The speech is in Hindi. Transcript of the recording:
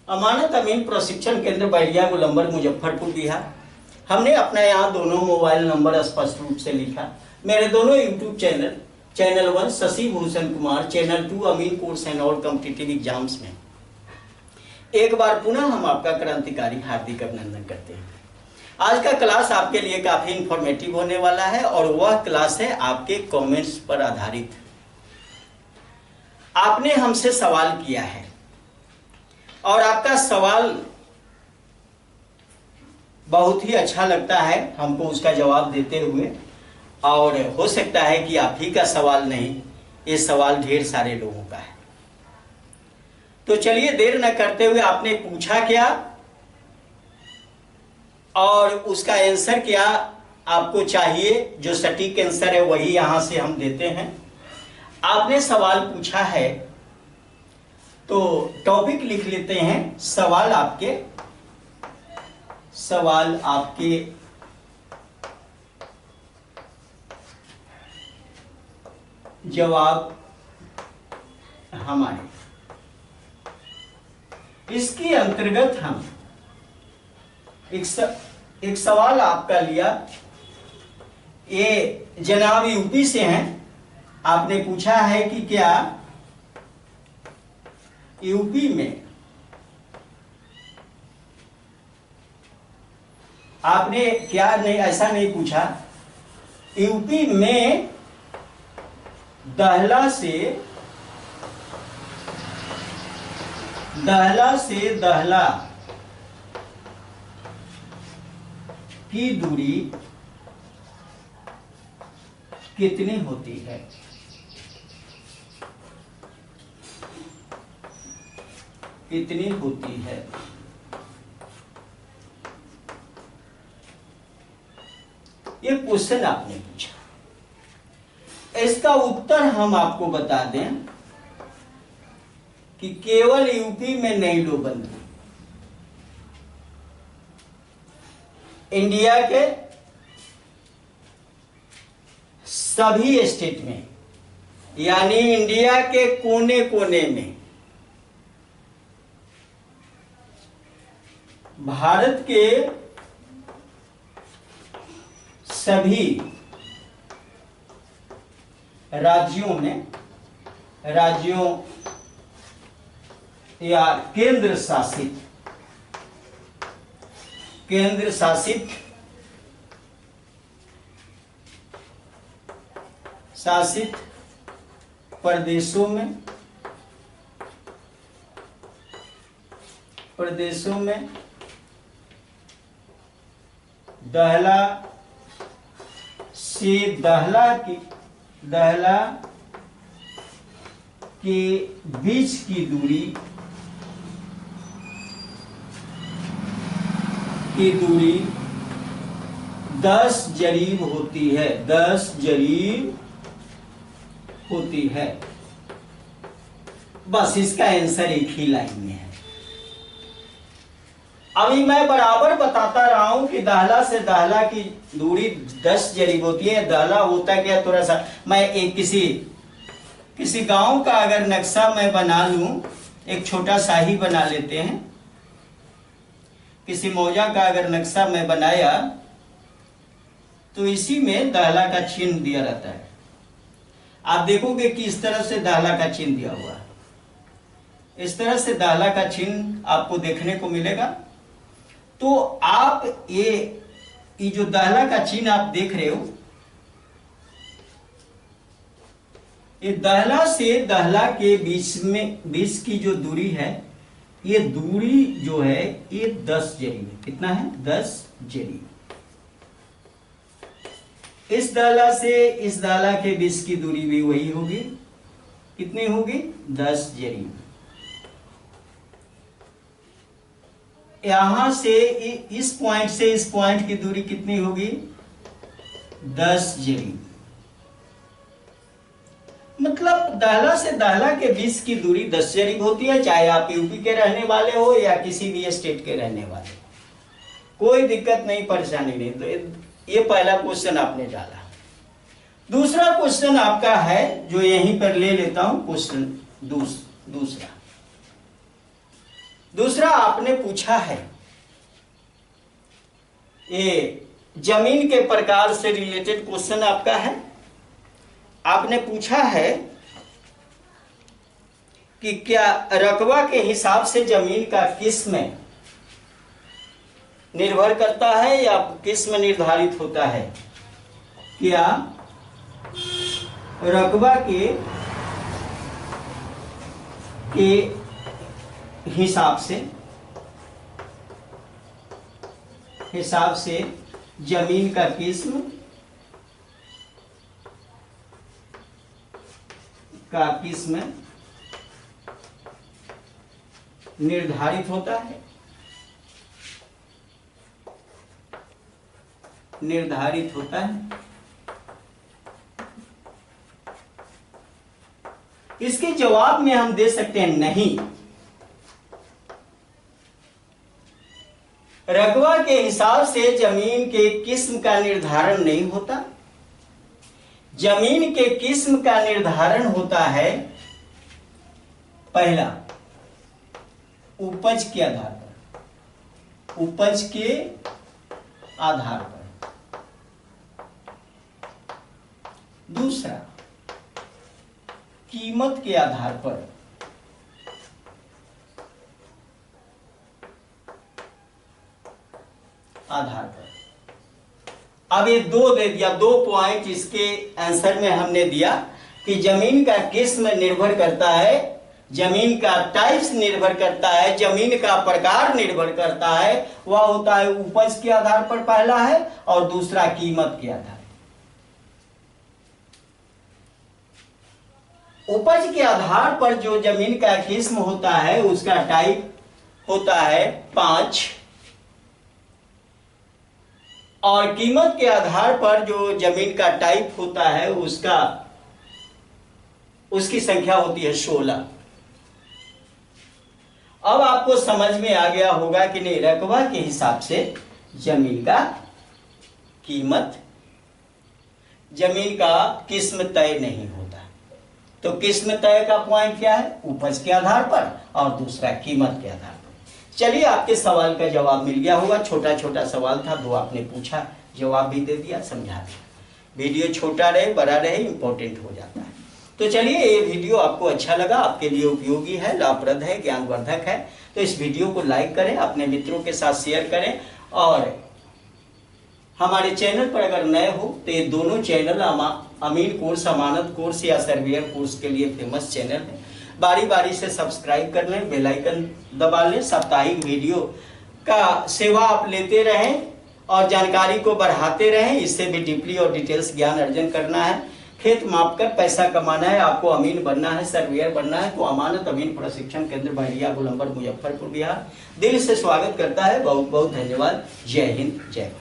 अमानत अमीन प्रशिक्षण केंद्र बैरिया गोलंबर मुजफ्फरपुर बिहार। हमने अपना यहाँ दोनों मोबाइल नंबर स्पष्ट रूप से लिखा। मेरे दोनों YouTube channel, channel 1 Shashi Bhushan Kumar, channel 2 Amin course and all competitive exams में एक बार पुनः हम आपका क्रांतिकारी हार्दिक अभिनंदन करते हैं। आज का क्लास आपके लिए काफी इंफॉर्मेटिव होने वाला है और वह क्लास है आपके कमेंट्स पर आधारित। आपने हमसे सवाल किया है और आपका सवाल बहुत ही अच्छा लगता है हमको उसका जवाब देते हुए, और हो सकता है कि आप ही का सवाल नहीं, ये सवाल ढेर सारे लोगों का है। तो चलिए देर न करते हुए, आपने पूछा क्या और उसका आंसर क्या आपको चाहिए, जो सटीक आंसर है वही यहां से हम देते हैं। आपने सवाल पूछा है तो टॉपिक लिख लेते हैं। सवाल आपके जवाब हमारे। इसके अंतर्गत हम एक सवाल आपका लिया। ये जनाब यूपी से हैं। आपने पूछा है कि क्या यूपी में, आपने क्या नहीं, ऐसा नहीं पूछा, यूपी में दहला से दहला की दूरी कितनी होती है? कितनी होती है? ये क्वेश्चन आपने पूछा। इसका उत्तर हम आपको बता दें कि केवल यूपी में नहीं लो बंधु, इंडिया के सभी स्टेट में, यानी इंडिया के कोने कोने में, भारत के सभी राज्यों या केंद्र शासित प्रदेशों में दहला से दहला के बीच की दूरी 10 जरीब होती है। 10 जरीब होती है। बस इसका आंसर एक ही लाइन में है। अभी मैं बराबर बताता रहा हूं कि दहला से दहला की दूरी 10 जरीब होती है। दहला होता क्या, थोड़ा सा मैं एक किसी गांव का अगर नक्शा मैं बना लूं, एक छोटा सा ही बना लेते हैं। किसी मौजा का अगर नक्शा मैं बनाया तो इसी में दहला का चिन्ह दिया रहता है। आप देखोगे कि इस तरह से दहला का चिन्ह दिया हुआ है। इस तरह से दहला का चिन्ह आपको देखने को मिलेगा। तो आप ये जो दहला का चिन्ह आप देख रहे हो, ये दहला से दहला के बीच की जो दूरी है, ये दूरी जो है ये 10 जरीब है। कितना है? 10 जरीब। इस दहला से इस दहला के बीच की दूरी भी वही होगी। कितनी होगी? 10 जरीब। यहां से इस पॉइंट से इस पॉइंट की दूरी कितनी होगी? 10 जरीब। मतलब दहला से दहला के बीच की दूरी 10 जरीब होती है, चाहे आप यूपी के रहने वाले हो या किसी भी स्टेट के रहने वाले। कोई दिक्कत नहीं, परेशानी नहीं। तो ये पहला क्वेश्चन आपने डाला। दूसरा क्वेश्चन आपका है जो यहीं पर ले लेता हूं, क्वेश्चन दूसरा। दूसरा आपने पूछा है ये जमीन के प्रकार से रिलेटेड क्वेश्चन आपका है। आपने पूछा है कि क्या रकबा के हिसाब से जमीन का किस्म निर्भर करता है या किस्म निर्धारित होता है? क्या रकबा के हिसाब से जमीन का किस्म निर्धारित होता है? निर्धारित होता है। इसके जवाब में हम दे सकते हैं नहीं। रकबा के हिसाब से जमीन के किस्म का निर्धारण नहीं होता। जमीन के किस्म का निर्धारण होता है पहला उपज के आधार पर, उपज के आधार पर। दूसरा कीमत के आधार पर। अब ये दो दे दिया, 2 पॉइंट इसके आंसर में हमने दिया कि जमीन का किस्म निर्भर करता है, जमीन का टाइप्स निर्भर करता है, जमीन का प्रकार निर्भर करता है। वह होता है उपज के आधार पर पहला है, और दूसरा कीमत के आधार। उपज के आधार पर जो जमीन का किस्म होता है उसका टाइप होता है 5, और कीमत के आधार पर जो जमीन का टाइप होता है उसकी संख्या होती है 16। अब आपको समझ में आ गया होगा कि नहीं, रकबा के हिसाब से जमीन का कीमत, जमीन का किस्म तय नहीं होता। तो किस्म तय का पॉइंट क्या है? उपज के आधार पर, और दूसरा कीमत के आधार पर। चलिए, आपके सवाल का जवाब मिल गया होगा। छोटा छोटा सवाल था, 2 आपने पूछा, जवाब भी दे दिया, समझा दिया। वीडियो छोटा रहे बड़ा रहे, इंपॉर्टेंट हो जाता है। तो चलिए, ये वीडियो आपको अच्छा लगा, आपके लिए उपयोगी है, लाभप्रद है, ज्ञानवर्धक है, तो इस वीडियो को लाइक करें, अपने मित्रों के साथ शेयर करें। और हमारे चैनल पर अगर नए हो तो ये दोनों चैनल अमीन कोर्स, अमानत कोर्स या सर्वेयर कोर्स के लिए फेमस चैनल है। बारी बारी से सब्सक्राइब कर लें, बेल आइकन दबा लें। साप्ताहिक वीडियो का सेवा आप लेते रहें और जानकारी को बढ़ाते रहें। इससे भी डीपली और डिटेल्स ज्ञान अर्जन करना है। खेत मापकर पैसा कमाना है, आपको अमीन बनना है, सर्वेयर बनना है, तो अमानत अमीन प्रशिक्षण केंद्र बहरिया गोलंबर मुजफ्फरपुर बिहार दिल से स्वागत करता है। बहुत बहुत धन्यवाद। जय हिंद, जय भारत।